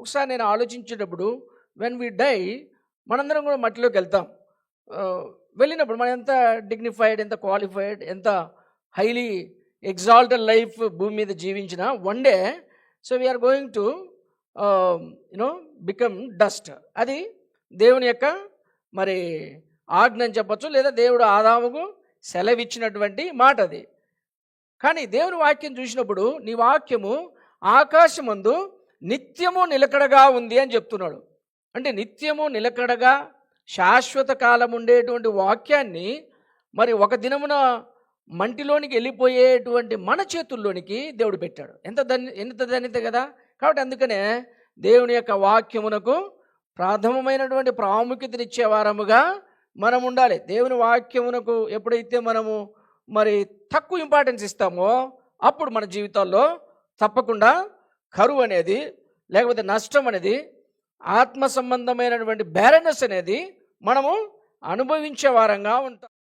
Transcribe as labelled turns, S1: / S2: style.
S1: ఒకసారి నేను ఆలోచించేటప్పుడు when we die మనందరం కూడా మట్టిలోకి వెళ్తాం. వెళ్ళినప్పుడు మనం ఎంత డిగ్నిఫైడ్, ఎంత క్వాలిఫైడ్, ఎంత హైలీ ఎగ్జాల్టెడ్ లైఫ్ భూమి మీద జీవించిన one day so we are going to become dust. అది దేవుని యొక్క మరి ఆజ్ఞ అని చెప్పచ్చు, లేదా దేవుడు ఆదాముకు సెలవిచ్చినటువంటి మాట అది. కానీ దేవుని వాక్యం చూసినప్పుడు నీ వాక్యము ఆకాశమందు నిత్యము నిలకడగా ఉంది అని చెప్తున్నాడు. అంటే నిత్యము నిలకడగా శాశ్వత కాలం ఉండేటువంటి వాక్యాన్ని మరి ఒక దినమున మంటిలోనికి వెళ్ళిపోయేటువంటి మన చేతుల్లోనికి దేవుడు పెట్టాడు. ఎంత ధన్యత కదా. కాబట్టి అందుకనే దేవుని యొక్క వాక్యమునకు ప్రథమమైనటువంటి ప్రాముఖ్యతనిచ్చే వారముగా మనం ఉండాలి. దేవుని వాక్యమునకు ఎప్పుడైతే మనము మరి తక్కువ ఇంపార్టెన్స్ ఇస్తామో అప్పుడు మన జీవితాల్లో తప్పకుండా కరువు అనేది, లేకపోతే నష్టం అనేది, ఆత్మ సంబంధమైనటువంటి బ్యారెనెస్ అనేది మనము అనుభవించే వారంగా ఉంటాం.